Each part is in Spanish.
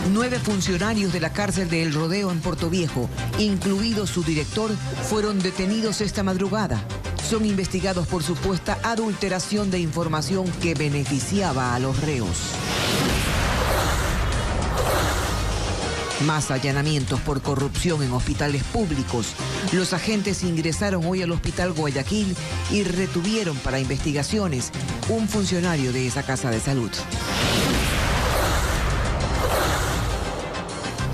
9 funcionarios de la cárcel de El Rodeo en Portoviejo, incluido su director, fueron detenidos esta madrugada. Son investigados por supuesta adulteración de información que beneficiaba a los reos. Más allanamientos por corrupción en hospitales públicos. Los agentes ingresaron hoy al Hospital Guayaquil y retuvieron para investigaciones un funcionario de esa casa de salud.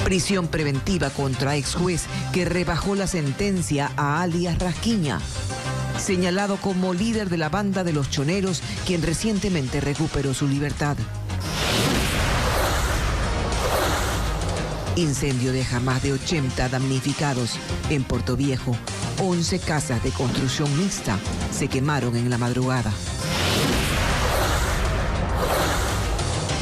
Prisión preventiva contra ex juez que rebajó la sentencia a alias Rasquiña, señalado como líder de la banda de los choneros, quien recientemente recuperó su libertad. Incendio deja más de 80 damnificados en Portoviejo. 11 casas de construcción mixta se quemaron en la madrugada.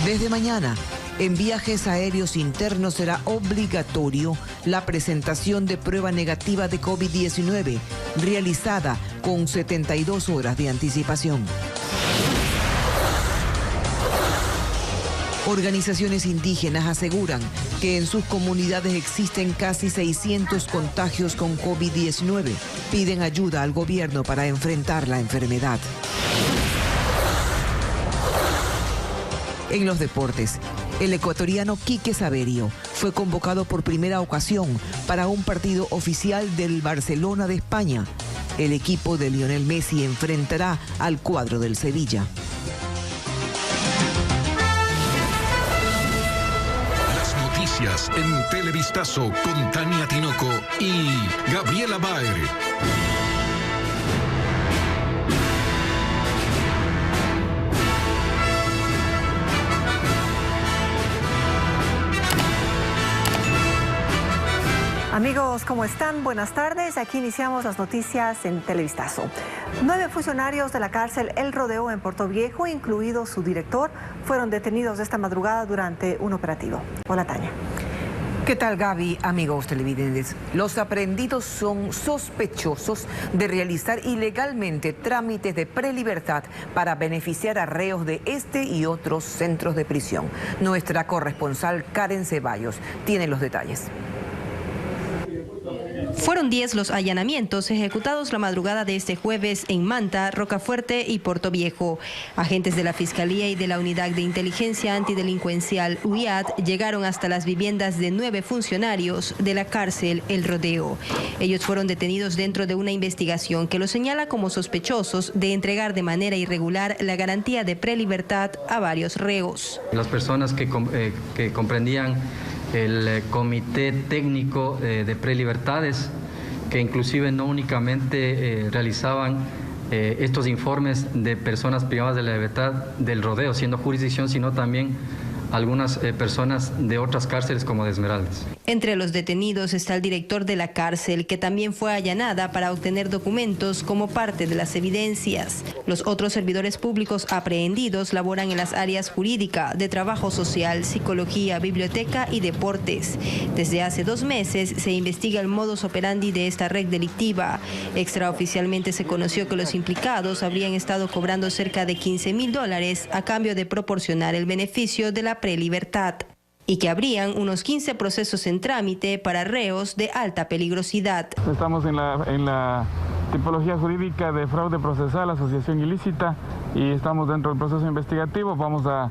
Desde mañana, en viajes aéreos internos será obligatorio la presentación de prueba negativa de COVID-19, realizada con 72 horas de anticipación. Organizaciones indígenas aseguran que en sus comunidades existen casi 600 contagios con COVID-19. Piden ayuda al gobierno para enfrentar la enfermedad. En los deportes, el ecuatoriano Quique Saverio fue convocado por primera ocasión para un partido oficial del Barcelona de España. El equipo de Lionel Messi enfrentará al cuadro del Sevilla. Las noticias en Televistazo con Tania Tinoco y Gabriela Baer. Amigos, ¿cómo están? Buenas tardes. Aquí iniciamos las noticias en Televistazo. 9 funcionarios de la cárcel El Rodeo en Portoviejo, incluido su director, fueron detenidos esta madrugada durante un operativo. Hola, Tania. ¿Qué tal, Gaby? Amigos televidentes, los aprehendidos son sospechosos de realizar ilegalmente trámites de prelibertad para beneficiar a reos de este y otros centros de prisión. Nuestra corresponsal Karen Ceballos tiene los detalles. Fueron 10 los allanamientos ejecutados la madrugada de este jueves en Manta, Rocafuerte y Portoviejo. Agentes de la Fiscalía y de la Unidad de Inteligencia Antidelincuencial UIAD llegaron hasta las viviendas de 9 funcionarios de la cárcel El Rodeo. Ellos fueron detenidos dentro de una investigación que los señala como sospechosos de entregar de manera irregular la garantía de prelibertad a varios reos. Las personas que comprendían el Comité Técnico de Prelibertades, que inclusive no únicamente realizaban estos informes de personas privadas de la libertad del Rodeo, siendo jurisdicción, sino también algunas personas de otras cárceles como de Esmeraldas. Entre los detenidos está el director de la cárcel, que también fue allanada para obtener documentos como parte de las evidencias. Los otros servidores públicos aprehendidos laboran en las áreas jurídica, de trabajo social, psicología, biblioteca y deportes. Desde hace 2 meses se investiga el modus operandi de esta red delictiva. Extraoficialmente se conoció que los implicados habrían estado cobrando cerca de $15,000 a cambio de proporcionar el beneficio de la prelibertad, y que habrían unos 15 procesos en trámite para reos de alta peligrosidad. Estamos en la tipología jurídica de fraude procesal, asociación ilícita, y estamos dentro del proceso investigativo. Vamos a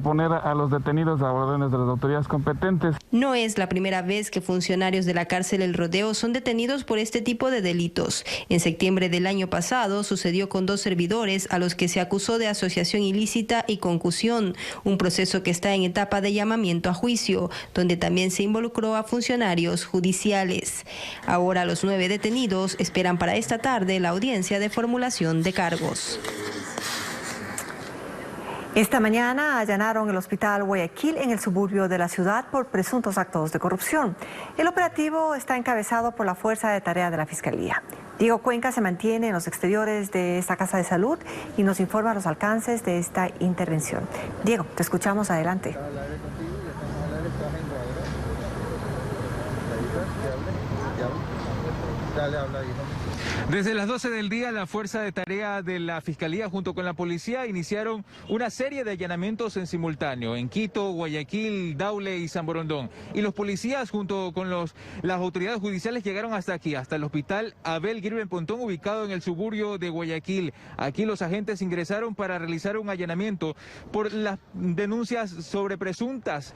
poner a los detenidos a órdenes de las autoridades competentes. No es la primera vez que funcionarios de la cárcel El Rodeo son detenidos por este tipo de delitos. En septiembre del año pasado sucedió con 2 servidores a los que se acusó de asociación ilícita y concusión, un proceso que está en etapa de llamamiento a juicio, donde también se involucró a funcionarios judiciales. Ahora los 9 detenidos esperan para esta tarde la audiencia de formulación de cargos. Esta mañana allanaron el Hospital Guayaquil en el suburbio de la ciudad por presuntos actos de corrupción. El operativo está encabezado por la Fuerza de Tarea de la Fiscalía. Diego Cuenca se mantiene en los exteriores de esta casa de salud y nos informa los alcances de esta intervención. Diego, te escuchamos, adelante. Desde las 12 del día, la Fuerza de Tarea de la Fiscalía junto con la policía iniciaron una serie de allanamientos en simultáneo en Quito, Guayaquil, Daule y San Borondón. Y los policías junto con las autoridades judiciales llegaron hasta aquí, hasta el hospital Abel Guirben Pontón, ubicado en el suburbio de Guayaquil. Aquí los agentes ingresaron para realizar un allanamiento por las denuncias sobre presuntas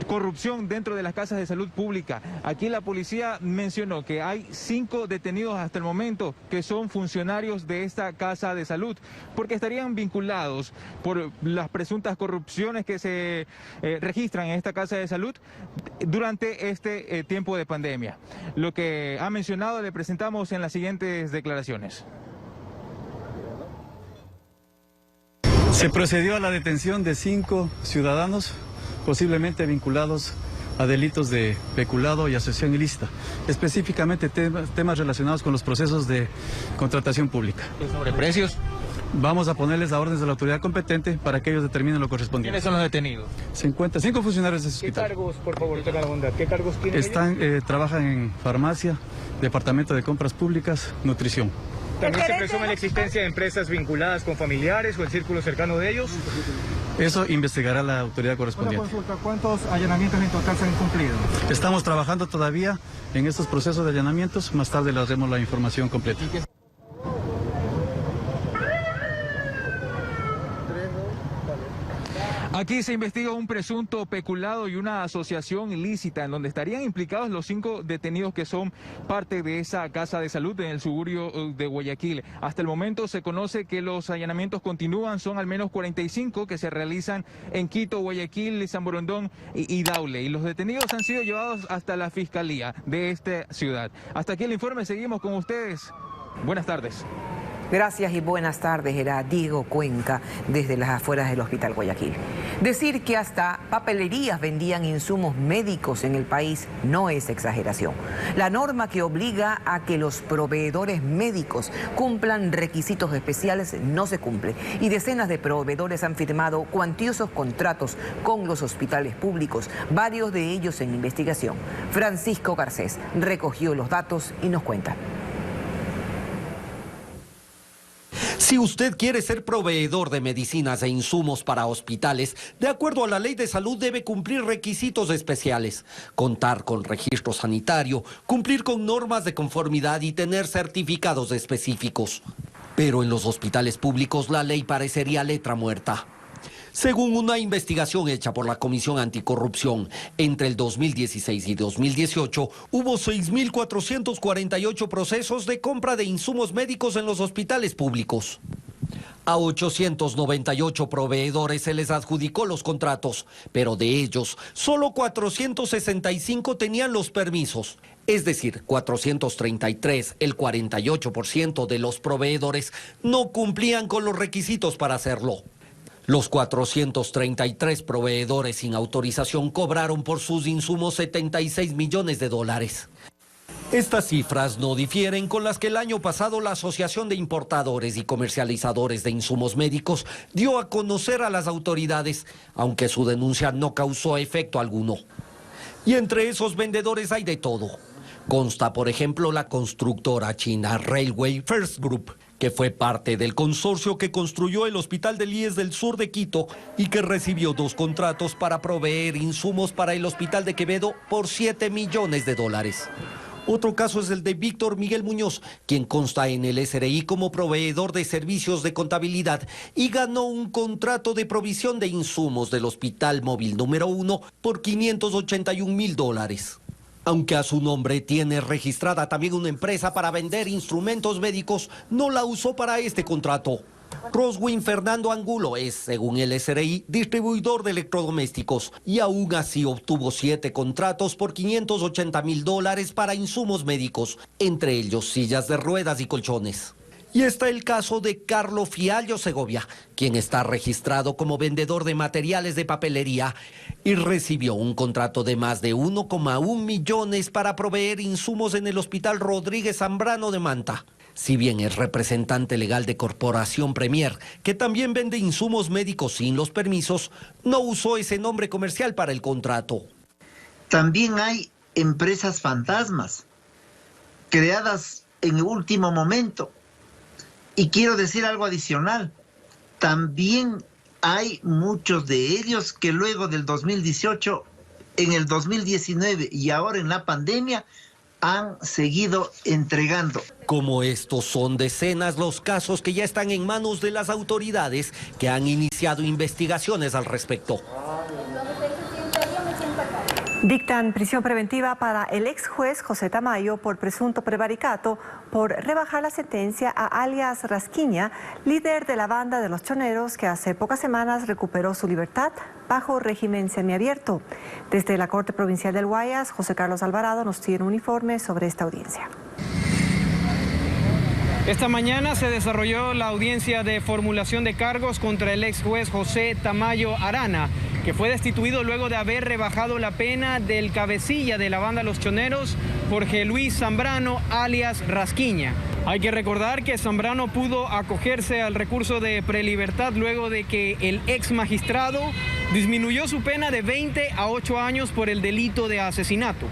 corrupción dentro de las casas de salud pública. Aquí la policía mencionó que hay 5 detenidos hasta el momento que son funcionarios de esta casa de salud, porque estarían vinculados por las presuntas corrupciones que se registran en esta casa de salud durante este tiempo de pandemia. Lo que ha mencionado le presentamos en las siguientes declaraciones. Se procedió a la detención de 5 ciudadanos posiblemente vinculados a delitos de peculado y asociación ilícita, específicamente temas relacionados con los procesos de contratación pública. ¿Sobre precios? Vamos a ponerles a órdenes de la autoridad competente para que ellos determinen lo correspondiente. ¿Quiénes son los detenidos? Se encuentran 5 funcionarios de ese hospital. ¿Qué cargos, por favor, tenga la bondad? ¿Qué cargos tienen? Trabajan en farmacia, departamento de compras públicas, nutrición. ¿También se presume la existencia de empresas vinculadas con familiares o el círculo cercano de ellos? Eso investigará la autoridad correspondiente. Una consulta, ¿cuántos allanamientos en total se han cumplido? Estamos trabajando todavía en estos procesos de allanamientos, más tarde les daremos la información completa. Aquí se investiga un presunto peculado y una asociación ilícita en donde estarían implicados los 5 detenidos que son parte de esa casa de salud en el suburbio de Guayaquil. Hasta el momento se conoce que los allanamientos continúan, son al menos 45 que se realizan en Quito, Guayaquil, San Borondón y Daule. Y los detenidos han sido llevados hasta la fiscalía de esta ciudad. Hasta aquí el informe, seguimos con ustedes. Buenas tardes. Gracias y buenas tardes, era Diego Cuenca desde las afueras del Hospital Guayaquil. Decir que hasta papelerías vendían insumos médicos en el país no es exageración. La norma que obliga a que los proveedores médicos cumplan requisitos especiales no se cumple y decenas de proveedores han firmado cuantiosos contratos con los hospitales públicos, varios de ellos en investigación. Francisco Garcés recogió los datos y nos cuenta. Si usted quiere ser proveedor de medicinas e insumos para hospitales, de acuerdo a la Ley de Salud debe cumplir requisitos especiales, contar con registro sanitario, cumplir con normas de conformidad y tener certificados específicos. Pero en los hospitales públicos la ley parecería letra muerta. Según una investigación hecha por la Comisión Anticorrupción, entre el 2016 y 2018 hubo 6.448 procesos de compra de insumos médicos en los hospitales públicos. A 898 proveedores se les adjudicó los contratos, pero de ellos solo 465 tenían los permisos. Es decir, 433, el 48% de los proveedores no cumplían con los requisitos para hacerlo. Los 433 proveedores sin autorización cobraron por sus insumos $76 millones. Estas cifras no difieren con las que el año pasado la Asociación de Importadores y Comercializadores de Insumos Médicos dio a conocer a las autoridades, aunque su denuncia no causó efecto alguno. Y entre esos vendedores hay de todo. Consta, por ejemplo, la constructora china Railway First Group, que fue parte del consorcio que construyó el Hospital del IES del sur de Quito y que recibió 2 contratos para proveer insumos para el Hospital de Quevedo por $7 millones. Otro caso es el de Víctor Miguel Muñoz, quien consta en el SRI como proveedor de servicios de contabilidad y ganó un contrato de provisión de insumos del Hospital Móvil número 1 por $581,000. Aunque a su nombre tiene registrada también una empresa para vender instrumentos médicos, no la usó para este contrato. Roswin Fernando Angulo es, según el SRI, distribuidor de electrodomésticos y aún así obtuvo 7 contratos por $580,000 para insumos médicos, entre ellos sillas de ruedas y colchones. Y está el caso de Carlo Fiallo Segovia, quien está registrado como vendedor de materiales de papelería y recibió un contrato de más de 1,1 millones para proveer insumos en el Hospital Rodríguez Zambrano de Manta. Si bien es representante legal de Corporación Premier, que también vende insumos médicos sin los permisos, no usó ese nombre comercial para el contrato. También hay empresas fantasmas, creadas en el último momento. Y quiero decir algo adicional. También hay muchos de ellos que luego del 2018, en el 2019 y ahora en la pandemia, han seguido entregando. Como estos son decenas los casos que ya están en manos de las autoridades que han iniciado investigaciones al respecto. Dictan prisión preventiva para el ex juez José Tamayo por presunto prevaricato por rebajar la sentencia a alias Rasquiña, líder de la banda de los choneros que hace pocas semanas recuperó su libertad bajo régimen semiabierto. Desde la Corte Provincial del Guayas, José Carlos Alvarado nos tiene un informe sobre esta audiencia. Esta mañana se desarrolló la audiencia de formulación de cargos contra el ex juez José Tamayo Arana, que fue destituido luego de haber rebajado la pena del cabecilla de la banda Los Choneros, Jorge Luis Zambrano, alias Rasquiña. Hay que recordar que Zambrano pudo acogerse al recurso de prelibertad luego de que el ex magistrado disminuyó su pena de 20 a 8 años por el delito de asesinato.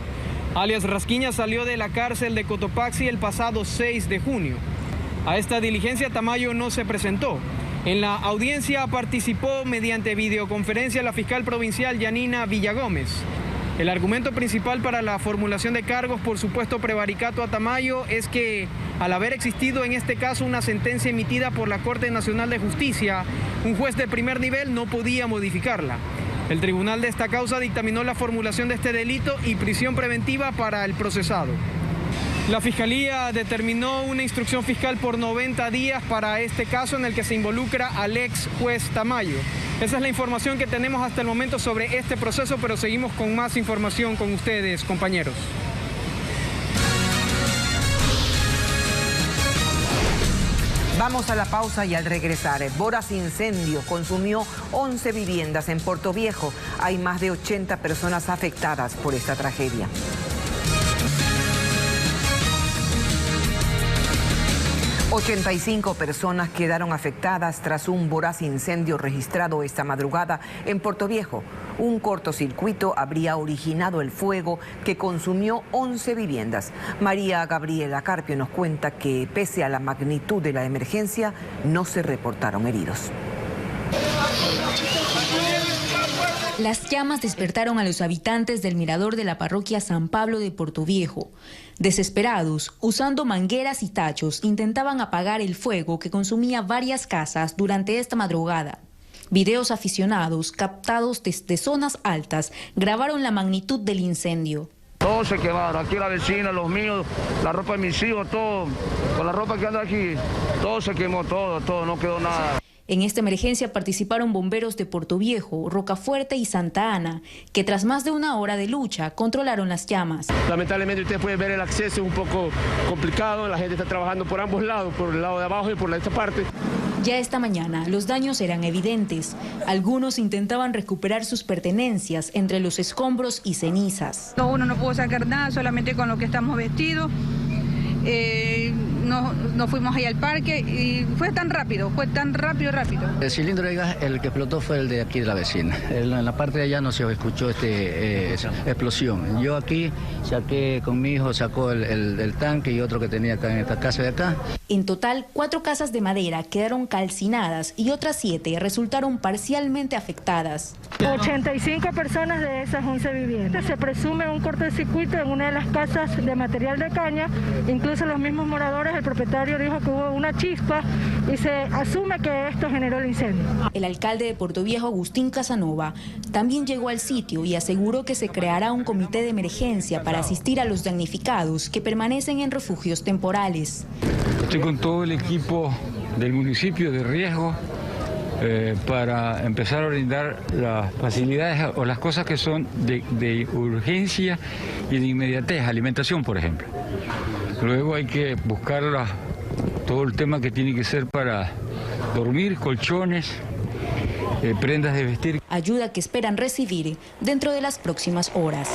Alias Rasquiña salió de la cárcel de Cotopaxi el pasado 6 de junio. A esta diligencia Tamayo no se presentó. En la audiencia participó mediante videoconferencia la fiscal provincial Yanina Villagómez. El argumento principal para la formulación de cargos por supuesto prevaricato a Tamayo es que, al haber existido en este caso una sentencia emitida por la Corte Nacional de Justicia, un juez de primer nivel no podía modificarla. El tribunal de esta causa dictaminó la formulación de este delito y prisión preventiva para el procesado. La Fiscalía determinó una instrucción fiscal por 90 días para este caso en el que se involucra al ex juez Tamayo. Esa es la información que tenemos hasta el momento sobre este proceso, pero seguimos con más información con ustedes, compañeros. Vamos a la pausa y al regresar, voraz incendio consumió 11 viviendas en Portoviejo. Hay más de 80 personas afectadas por esta tragedia. ...85 personas quedaron afectadas tras un voraz incendio registrado esta madrugada en Portoviejo. Un cortocircuito habría originado el fuego que consumió 11 viviendas. María Gabriela Carpio nos cuenta que, pese a la magnitud de la emergencia, no se reportaron heridos. Las llamas despertaron a los habitantes del mirador de la parroquia San Pablo de Portoviejo. Desesperados, usando mangueras y tachos, intentaban apagar el fuego que consumía varias casas durante esta madrugada. Videos aficionados, captados desde zonas altas, grabaron la magnitud del incendio. Todos se quemaron, aquí la vecina, los míos, la ropa de mis hijos, todo, con la ropa que anda aquí, todo se quemó, todo, no quedó nada. En esta emergencia participaron bomberos de Portoviejo, Rocafuerte y Santa Ana, que tras más de una hora de lucha controlaron las llamas. Lamentablemente ustedes pueden ver el acceso es un poco complicado, la gente está trabajando por ambos lados, por el lado de abajo y por esta parte. Ya esta mañana los daños eran evidentes. Algunos intentaban recuperar sus pertenencias entre los escombros y cenizas. Uno no pudo sacar nada, solamente con lo que estamos vestidos. Nos fuimos ahí al parque y fue tan rápido. El cilindro de gas, el que explotó fue el de aquí de la vecina. En la parte de allá no se escuchó explosión. Yo aquí saqué con mi hijo, sacó el tanque y otro que tenía acá en esta casa de acá. En total, 4 casas de madera quedaron calcinadas y otras 7 resultaron parcialmente afectadas. 85 personas de esas 11 viviendas. Se presume un cortocircuito en una de las casas de material de caña. Incluso los mismos moradores, el propietario dijo que hubo una chispa y se asume que esto generó el incendio. El alcalde de Portoviejo, Agustín Casanova, también llegó al sitio y aseguró que se creará un comité de emergencia para asistir a los damnificados que permanecen en refugios temporales. Estoy con todo el equipo del municipio de riesgo para empezar a brindar las facilidades o las cosas que son de urgencia y de inmediatez, alimentación por ejemplo. Luego hay que buscar todo el tema que tiene que ser para dormir, colchones, prendas de vestir. Ayuda que esperan recibir dentro de las próximas horas.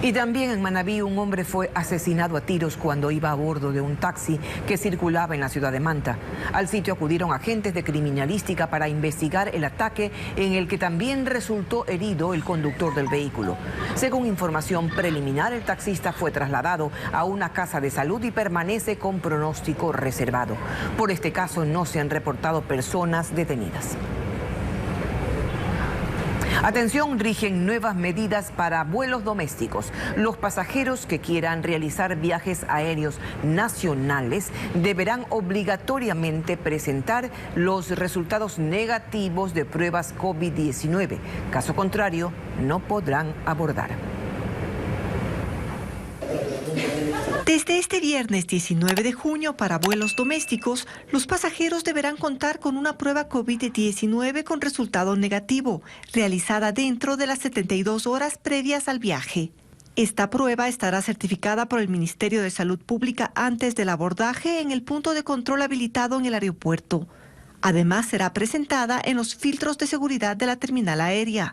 Y también en Manabí un hombre fue asesinado a tiros cuando iba a bordo de un taxi que circulaba en la ciudad de Manta. Al sitio acudieron agentes de criminalística para investigar el ataque en el que también resultó herido el conductor del vehículo. Según información preliminar, el taxista fue trasladado a una casa de salud y permanece con pronóstico reservado. Por este caso no se han reportado personas detenidas. Atención, rigen nuevas medidas para vuelos domésticos. Los pasajeros que quieran realizar viajes aéreos nacionales deberán obligatoriamente presentar los resultados negativos de pruebas COVID-19. Caso contrario, no podrán abordar. Desde este viernes 19 de junio para vuelos domésticos, los pasajeros deberán contar con una prueba COVID-19 con resultado negativo, realizada dentro de las 72 horas previas al viaje. Esta prueba estará certificada por el Ministerio de Salud Pública antes del abordaje en el punto de control habilitado en el aeropuerto. Además, será presentada en los filtros de seguridad de la terminal aérea.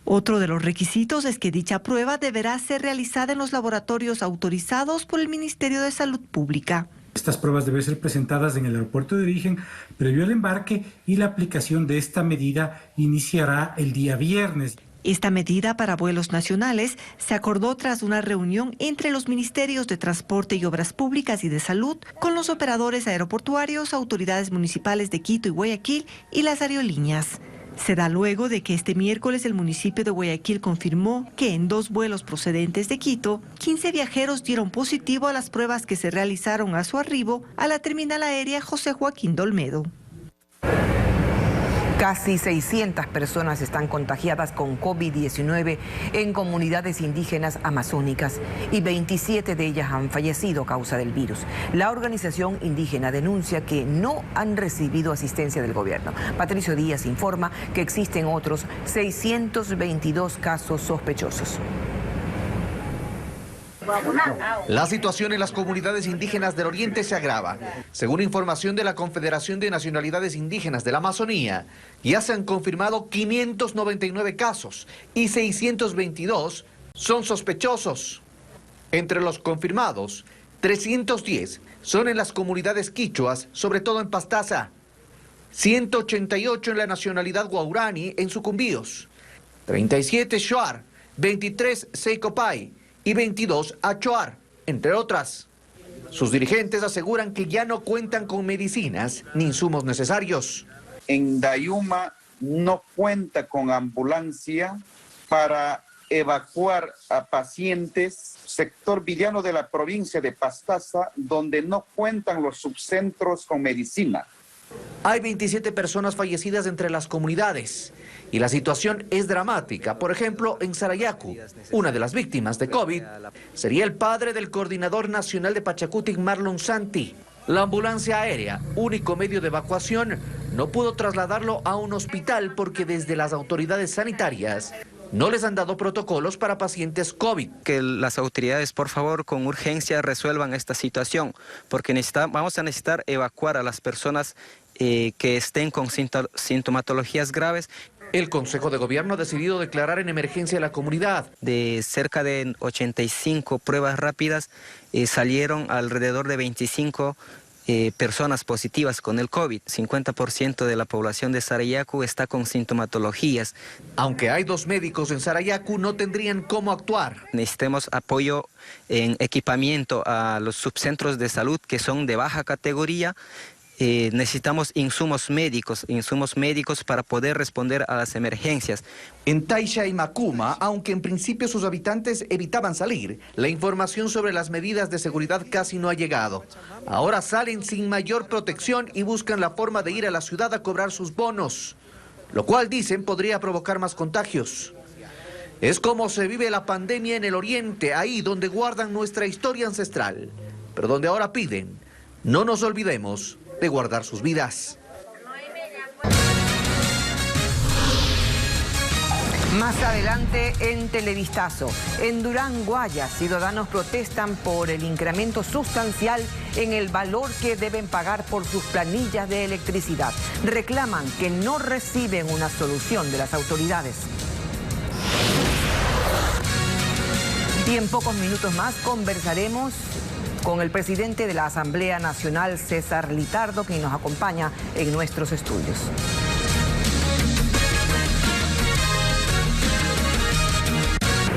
Otro de los requisitos es que dicha prueba deberá ser realizada en los laboratorios autorizados por el Ministerio de Salud Pública. Estas pruebas deben ser presentadas en el aeropuerto de origen previo al embarque y la aplicación de esta medida iniciará el día viernes. Esta medida para vuelos nacionales se acordó tras una reunión entre los Ministerios de Transporte y Obras Públicas y de Salud con los operadores aeroportuarios, autoridades municipales de Quito y Guayaquil y las aerolíneas. Se da luego de que este miércoles el municipio de Guayaquil confirmó que en 2 vuelos procedentes de Quito, 15 viajeros dieron positivo a las pruebas que se realizaron a su arribo a la terminal aérea José Joaquín de Olmedo. Casi 600 personas están contagiadas con COVID-19 en comunidades indígenas amazónicas y 27 de ellas han fallecido a causa del virus. La organización indígena denuncia que no han recibido asistencia del gobierno. Patricio Díaz informa que existen otros 622 casos sospechosos. La situación en las comunidades indígenas del Oriente se agrava. Según información de la Confederación de Nacionalidades Indígenas de la Amazonía, ya se han confirmado 599 casos y 622 son sospechosos. Entre los confirmados, 310 son en las comunidades quichuas, sobre todo en Pastaza, 188 en la nacionalidad guaurani en Sucumbíos, 37 Shuar, 23 Seicopay y 22 Achuar, entre otras. Sus dirigentes aseguran que ya no cuentan con medicinas ni insumos necesarios. En Dayuma no cuenta con ambulancia para evacuar a pacientes, sector villano de la provincia de Pastaza, donde no cuentan los subcentros con medicina. Hay 27 personas fallecidas entre las comunidades y la situación es dramática. Por ejemplo, en Sarayacu, una de las víctimas de COVID sería el padre del coordinador nacional de Pachacutic, Marlon Santi. La ambulancia aérea, único medio de evacuación, no pudo trasladarlo a un hospital porque desde las autoridades sanitarias no les han dado protocolos para pacientes COVID. Que las autoridades, por favor, con urgencia resuelvan esta situación, porque vamos a necesitar evacuar a las personas que estén con sintomatologías graves. El Consejo de Gobierno ha decidido declarar en emergencia a la comunidad. De cerca de 85 pruebas rápidas, salieron alrededor de 25 personas positivas con el COVID. 50% de la población de Sarayacu está con sintomatologías. Aunque hay 2 médicos en Sarayacu, no tendrían cómo actuar. Necesitamos apoyo en equipamiento a los subcentros de salud que son de baja categoría. Necesitamos insumos médicos para poder responder a las emergencias. En Taisha y Macuma, aunque en principio sus habitantes evitaban salir, la información sobre las medidas de seguridad casi no ha llegado. Ahora salen sin mayor protección y buscan la forma de ir a la ciudad a cobrar sus bonos, lo cual dicen podría provocar más contagios. Es como se vive la pandemia en el Oriente, ahí donde guardan nuestra historia ancestral, pero donde ahora piden, no nos olvidemos de guardar sus vidas. Más adelante en Televistazo, en Durán, Guayas, ciudadanos protestan por el incremento sustancial en el valor que deben pagar por sus planillas de electricidad. Reclaman que no reciben una solución de las autoridades. Y en pocos minutos más conversaremos con el presidente de la Asamblea Nacional, César Litardo, quien nos acompaña en nuestros estudios.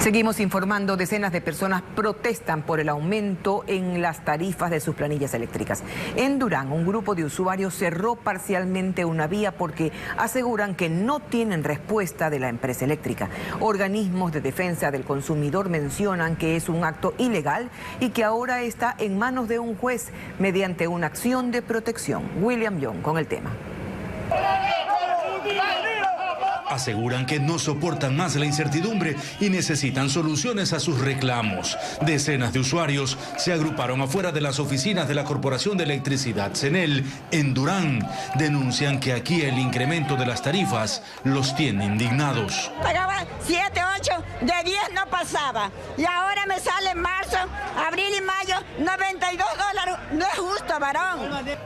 Seguimos informando, decenas de personas protestan por el aumento en las tarifas de sus planillas eléctricas. En Durán, un grupo de usuarios cerró parcialmente una vía porque aseguran que no tienen respuesta de la empresa eléctrica. Organismos de defensa del consumidor mencionan que es un acto ilegal y que ahora está en manos de un juez mediante una acción de protección. William Young con el tema. Aseguran que no soportan más la incertidumbre y necesitan soluciones a sus reclamos. Decenas de usuarios se agruparon afuera de las oficinas de la Corporación de Electricidad, CENEL, en Durán. Denuncian que aquí el incremento de las tarifas los tiene indignados. Pagaba 7, 8, de 10 no pasaba. Y ahora me sale en marzo, abril y mayo, $92. No es justo, varón.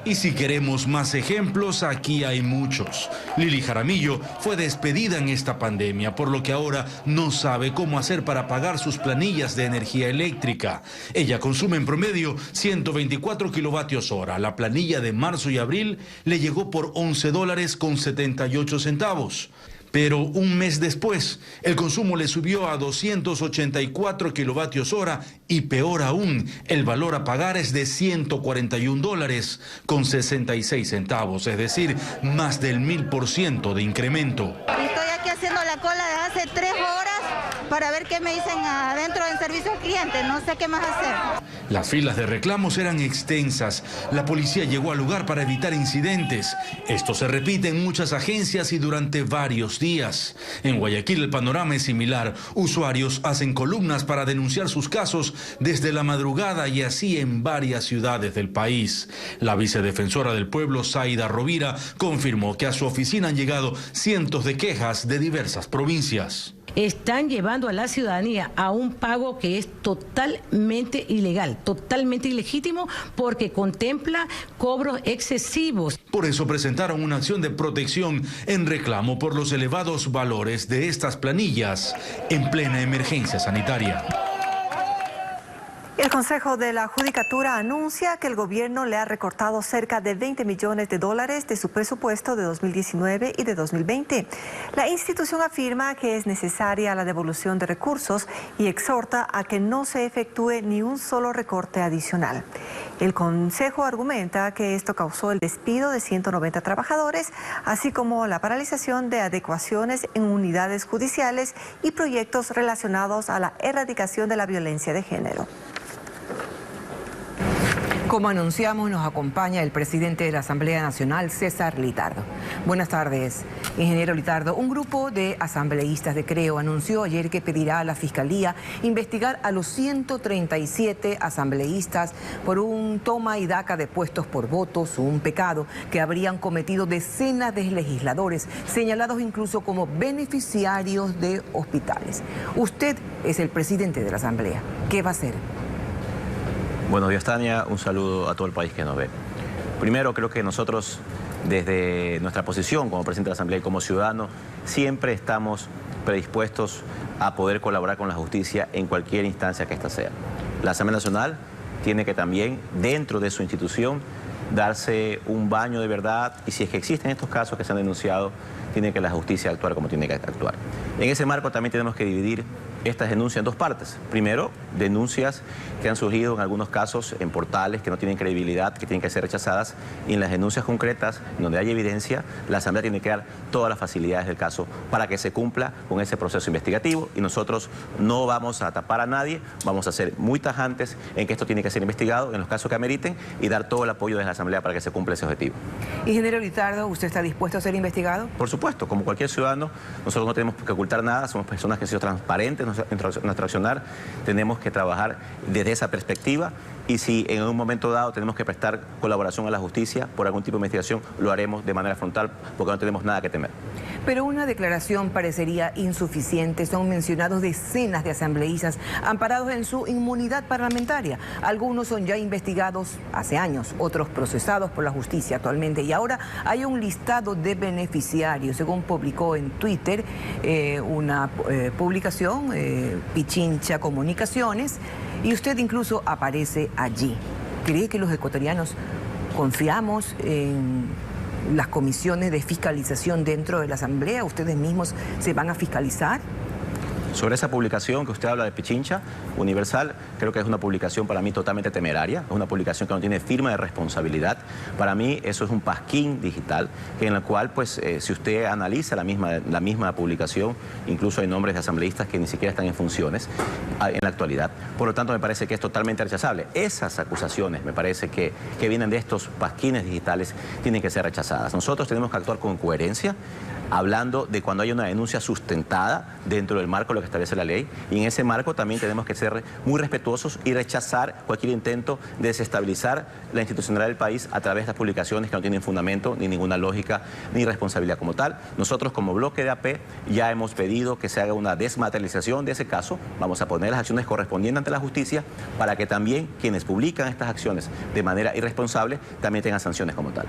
Y si queremos más ejemplos, aquí hay muchos. Lili Jaramillo fue despedida en esta pandemia, por lo que ahora no sabe cómo hacer para pagar sus planillas de energía eléctrica. Ella consume en promedio 124 kilovatios hora. La planilla de marzo y abril le llegó por $11.78. Pero un mes después, el consumo le subió a 284 kilovatios hora y peor aún, el valor a pagar es de $141.66, es decir, más del 1000% de incremento. Estoy aquí haciendo la cola de hace 3 horas para ver qué me dicen adentro del servicio al cliente, no sé qué más hacer. Las filas de reclamos eran extensas. La policía llegó al lugar para evitar incidentes. Esto se repite en muchas agencias y durante varios días. En Guayaquil el panorama es similar. Usuarios hacen columnas para denunciar sus casos desde la madrugada y así en varias ciudades del país. La vicedefensora del pueblo, Zaida Rovira, confirmó que a su oficina han llegado cientos de quejas de diversas provincias. Están llevando a la ciudadanía a un pago que es totalmente ilegal, totalmente ilegítimo, porque contempla cobros excesivos. Por eso presentaron una acción de protección en reclamo por los elevados valores de estas planillas en plena emergencia sanitaria. El Consejo de la Judicatura anuncia que el gobierno le ha recortado cerca de $20 millones de su presupuesto de 2019 y de 2020. La institución afirma que es necesaria la devolución de recursos y exhorta a que no se efectúe ni un solo recorte adicional. El Consejo argumenta que esto causó el despido de 190 trabajadores, así como la paralización de adecuaciones en unidades judiciales y proyectos relacionados a la erradicación de la violencia de género. Como anunciamos, nos acompaña el presidente de la Asamblea Nacional, César Litardo. Buenas tardes, ingeniero Litardo. Un grupo de asambleístas de Creo anunció ayer que pedirá a la Fiscalía investigar a los 137 asambleístas por un toma y daca de puestos por votos, un pecado que habrían cometido decenas de legisladores, señalados incluso como beneficiarios de hospitales. Usted es el presidente de la Asamblea. ¿Qué va a hacer? Buenos días, Tania. Un saludo a todo el país que nos ve. Primero, creo que nosotros, desde nuestra posición como presidente de la Asamblea y como ciudadanos, siempre estamos predispuestos a poder colaborar con la justicia en cualquier instancia que ésta sea. La Asamblea Nacional tiene que también, dentro de su institución, darse un baño de verdad y si es que existen estos casos que se han denunciado, tiene que la justicia actuar como tiene que actuar. En ese marco también tenemos que dividir estas denuncias en dos partes. Primero, denuncias que han surgido en algunos casos en portales que no tienen credibilidad, que tienen que ser rechazadas, y en las denuncias concretas, donde hay evidencia, la Asamblea tiene que dar todas las facilidades del caso para que se cumpla con ese proceso investigativo y nosotros no vamos a tapar a nadie, vamos a ser muy tajantes en que esto tiene que ser investigado en los casos que ameriten y dar todo el apoyo de la Asamblea para que se cumpla ese objetivo. Ingeniero Litardo, ¿usted está dispuesto a ser investigado? Por supuesto, como cualquier ciudadano, nosotros no tenemos que ocultar nada, somos personas que han sido transparentes en nuestro accionar, tenemos que trabajar desde esa perspectiva y si en un momento dado tenemos que prestar colaboración a la justicia por algún tipo de investigación, lo haremos de manera frontal porque no tenemos nada que temer. Pero una declaración parecería insuficiente. Son mencionados decenas de asambleístas amparados en su inmunidad parlamentaria. Algunos son ya investigados hace años, otros procesados por la justicia actualmente. Y ahora hay un listado de beneficiarios, según publicó en Twitter una publicación, Pichincha Comunicaciones, y usted incluso aparece allí. ¿Cree que los ecuatorianos confiamos en las comisiones de fiscalización dentro de la Asamblea? ¿Ustedes mismos se van a fiscalizar? Sobre esa publicación que usted habla de Pichincha Universal, creo que es una publicación para mí totalmente temeraria, es una publicación que no tiene firma de responsabilidad. Para mí eso es un pasquín digital, en el cual, pues, si usted analiza la misma publicación, incluso hay nombres de asambleístas que ni siquiera están en funciones en la actualidad. Por lo tanto, me parece que es totalmente rechazable. Esas acusaciones, me parece que vienen de estos pasquines digitales, tienen que ser rechazadas. Nosotros tenemos que actuar con coherencia, hablando de cuando hay una denuncia sustentada dentro del marco de lo que establece la ley, y en ese marco también tenemos que ser muy respetuosos y rechazar cualquier intento de desestabilizar la institucionalidad del país a través de las publicaciones que no tienen fundamento, ni ninguna lógica, ni responsabilidad como tal. Nosotros, como bloque de AP, ya hemos pedido que se haga una desmaterialización de ese caso. Vamos a poner las acciones correspondientes ante la justicia para que también quienes publican estas acciones de manera irresponsable también tengan sanciones como tal.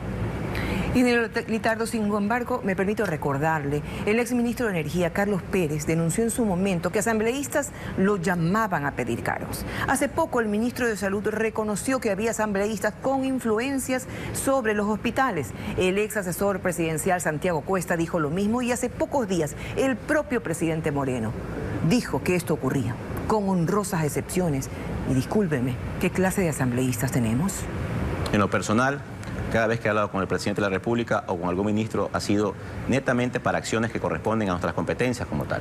Ingeniero Litardo, sin embargo, me permito recordarle, el exministro de Energía, Carlos Pérez, denunció en su momento que asambleístas lo llamaban a pedir cargos. Hace poco el ministro de Salud reconoció que había asambleístas con influencias sobre los hospitales. El ex asesor presidencial Santiago Cuesta dijo lo mismo, y hace pocos días el propio presidente Moreno dijo que esto ocurría, con honrosas excepciones. Y discúlpeme, ¿qué clase de asambleístas tenemos? En lo personal, cada vez que he hablado con el presidente de la República o con algún ministro ha sido netamente para acciones que corresponden a nuestras competencias como tal.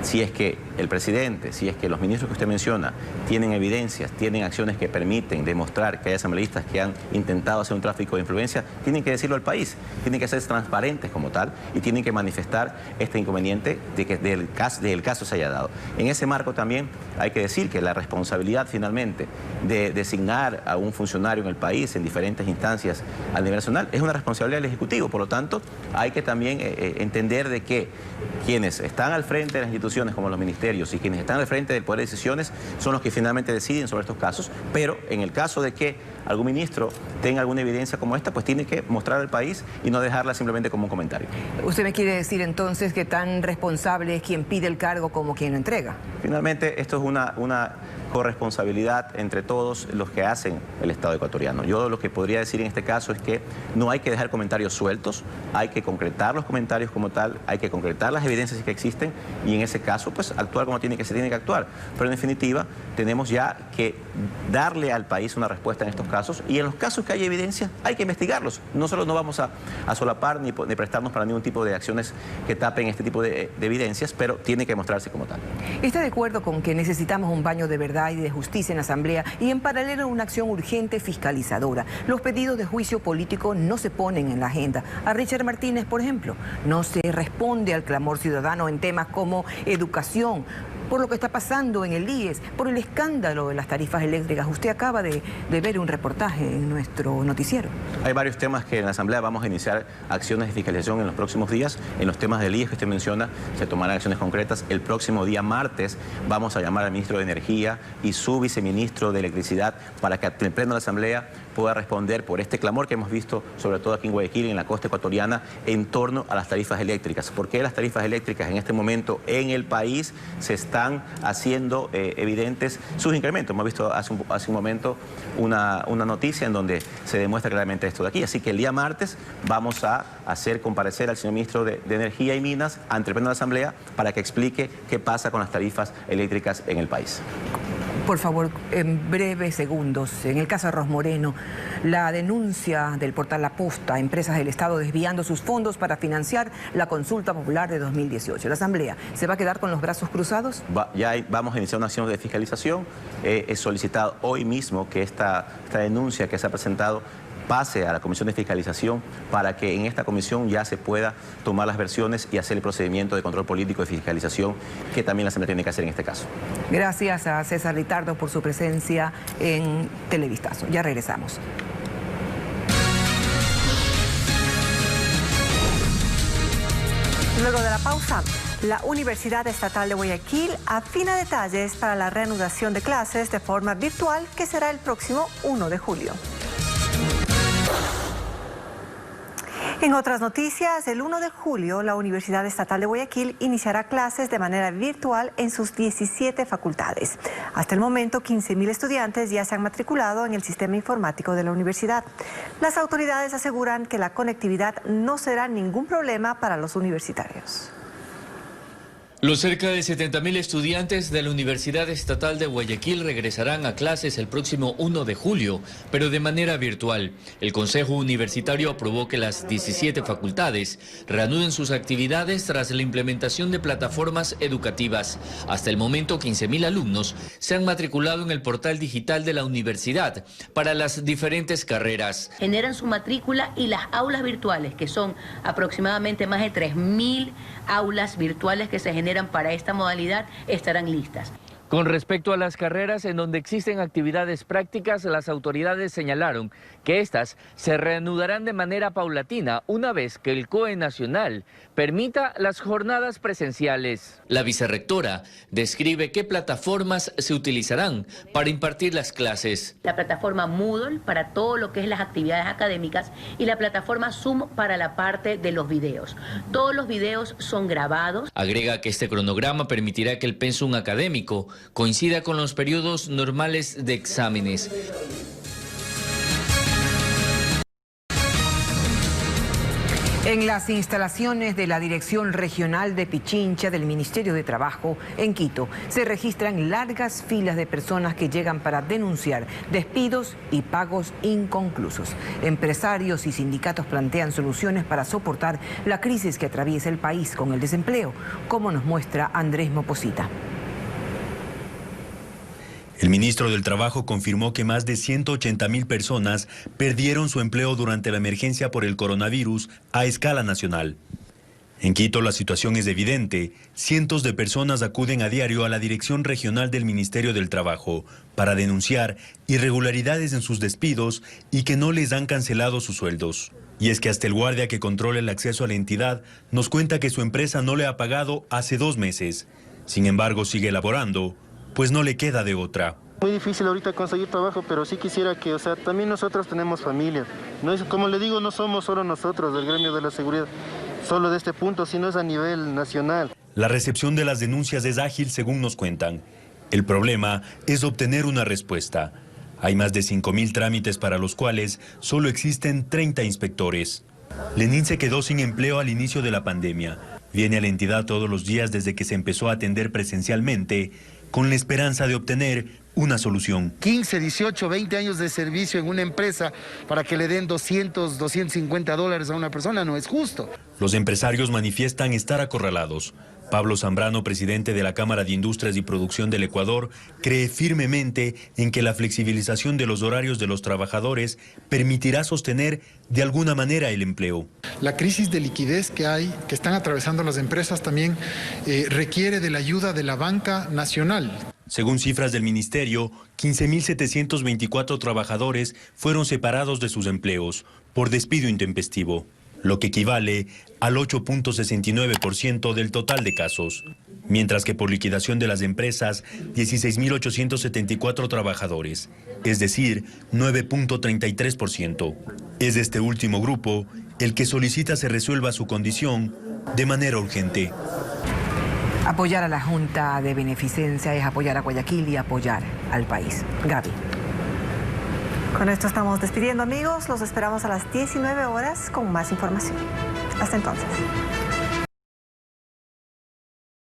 Si es que el presidente, si es que los ministros que usted menciona tienen evidencias, tienen acciones que permiten demostrar que hay asambleístas que han intentado hacer un tráfico de influencia, tienen que decirlo al país, tienen que ser transparentes como tal y tienen que manifestar este inconveniente de que del caso se haya dado. En ese marco también hay que decir que la responsabilidad finalmente de designar a un funcionario en el país en diferentes instancias a nivel nacional es una responsabilidad del Ejecutivo. Por lo tanto, hay que también entender de que quienes están al frente de las instituciones como los ministerios y quienes están al frente del poder de decisiones son los que finalmente deciden sobre estos casos, pero en el caso de que algún ministro tenga alguna evidencia como esta, pues tiene que mostrar al país y no dejarla simplemente como un comentario. ¿Usted me quiere decir entonces que tan responsable es quien pide el cargo como quien lo entrega? Finalmente, esto es una corresponsabilidad entre todos los que hacen el Estado ecuatoriano. Yo lo que podría decir en este caso es que no hay que dejar comentarios sueltos, hay que concretar los comentarios como tal, hay que concretar las evidencias que existen y en ese caso pues actuar como se tiene que actuar. Pero en definitiva tenemos ya que darle al país una respuesta en estos casos y en los casos que hay evidencia hay que investigarlos. Nosotros no vamos a solapar ni prestarnos para ningún tipo de acciones que tapen este tipo de evidencias, pero tiene que mostrarse como tal. ¿Está de acuerdo con que necesitamos un baño de verdad y de justicia en la Asamblea y en paralelo una acción urgente fiscalizadora? Los pedidos de juicio político no se ponen en la agenda. A Richard Martínez, por ejemplo, no se responde al clamor ciudadano en temas como educación, por lo que está pasando en el IES, por el escándalo de las tarifas eléctricas. Usted acaba de ver un reportaje en nuestro noticiero. Hay varios temas que en la Asamblea vamos a iniciar acciones de fiscalización en los próximos días. En los temas del IES que usted menciona, se tomarán acciones concretas. El próximo día martes vamos a llamar al ministro de Energía y su viceministro de Electricidad para que en el pleno de la Asamblea pueda responder por este clamor que hemos visto, sobre todo aquí en Guayaquil y en la costa ecuatoriana, en torno a las tarifas eléctricas. ¿Por qué las tarifas eléctricas en este momento en el país se están haciendo evidentes sus incrementos? Hemos visto hace un momento una noticia en donde se demuestra claramente esto de aquí. Así que el día martes vamos a hacer comparecer al señor ministro de Energía y Minas ante el pleno de la Asamblea para que explique qué pasa con las tarifas eléctricas en el país. Por favor, en breves segundos, en el caso de Arroz Moreno, la denuncia del portal La Posta a empresas del Estado desviando sus fondos para financiar la consulta popular de 2018. ¿La Asamblea se va a quedar con los brazos cruzados? Vamos a iniciar una acción de fiscalización. He solicitado hoy mismo que esta denuncia que se ha presentado pase a la Comisión de Fiscalización para que en esta comisión ya se pueda tomar las versiones y hacer el procedimiento de control político de fiscalización que también la Asamblea tiene que hacer en este caso. Gracias a César Ritardo por su presencia en Televistazo. Ya regresamos. Luego de la pausa, la Universidad Estatal de Guayaquil afina detalles para la reanudación de clases de forma virtual que será el próximo 1 de julio. En otras noticias, el 1 de julio la Universidad Estatal de Guayaquil iniciará clases de manera virtual en sus 17 facultades. Hasta el momento, 15.000 estudiantes ya se han matriculado en el sistema informático de la universidad. Las autoridades aseguran que la conectividad no será ningún problema para los universitarios. Los cerca de 70.000 estudiantes de la Universidad Estatal de Guayaquil regresarán a clases el próximo 1 de julio, pero de manera virtual. El Consejo Universitario aprobó que las 17 facultades reanuden sus actividades tras la implementación de plataformas educativas. Hasta el momento, 15.000 alumnos se han matriculado en el portal digital de la universidad para las diferentes carreras. Generan su matrícula y las aulas virtuales, que son aproximadamente más de 3.000 aulas virtuales que se generan para esta modalidad, estarán listas. Con respecto a las carreras en donde existen actividades prácticas, las autoridades señalaron que estas se reanudarán de manera paulatina una vez que el COE nacional permita las jornadas presenciales. La vicerrectora describe qué plataformas se utilizarán para impartir las clases. La plataforma Moodle para todo lo que es las actividades académicas y la plataforma Zoom para la parte de los videos. Todos los videos son grabados. Agrega que este cronograma permitirá que el pensum académico coincida con los periodos normales de exámenes. En las instalaciones de la Dirección Regional de Pichincha del Ministerio de Trabajo en Quito se registran largas filas de personas que llegan para denunciar despidos y pagos inconclusos. Empresarios y sindicatos plantean soluciones para soportar la crisis que atraviesa el país con el desempleo, como nos muestra Andrés Moposita. El ministro del Trabajo confirmó que más de 180.000 personas perdieron su empleo durante la emergencia por el coronavirus a escala nacional. En Quito la situación es evidente. Cientos de personas acuden a diario a la Dirección Regional del Ministerio del Trabajo para denunciar irregularidades en sus despidos y que no les han cancelado sus sueldos. Y es que hasta el guardia que controla el acceso a la entidad nos cuenta que su empresa no le ha pagado hace 2 meses. Sin embargo, sigue laborando, pues no le queda de otra. Muy difícil ahorita conseguir trabajo, pero sí quisiera que, también nosotros tenemos familia. No es, como le digo, no somos solo nosotros del gremio de la seguridad, solo de este punto, sino es a nivel nacional. La recepción de las denuncias es ágil, según nos cuentan. El problema es obtener una respuesta. Hay más de 5.000 trámites para los cuales solo existen 30 inspectores. Lenín se quedó sin empleo al inicio de la pandemia. Viene a la entidad todos los días desde que se empezó a atender presencialmente, con la esperanza de obtener una solución. 15, 18, 20 años de servicio en una empresa para que le den $200, $250 a una persona no es justo. Los empresarios manifiestan estar acorralados. Pablo Zambrano, presidente de la Cámara de Industrias y Producción del Ecuador, cree firmemente en que la flexibilización de los horarios de los trabajadores permitirá sostener de alguna manera el empleo. La crisis de liquidez que hay, que están atravesando las empresas también requiere de la ayuda de la banca nacional. Según cifras del ministerio, 15.724 trabajadores fueron separados de sus empleos por despido intempestivo, lo que equivale al 8.69% del total de casos, mientras que por liquidación de las empresas, 16.874 trabajadores, es decir, 9.33%. Es este último grupo el que solicita se resuelva su condición de manera urgente. Apoyar a la Junta de Beneficencia es apoyar a Guayaquil y apoyar al país. Gaby. Con esto estamos despidiendo, amigos. Los esperamos a las 19 horas con más información. Hasta entonces.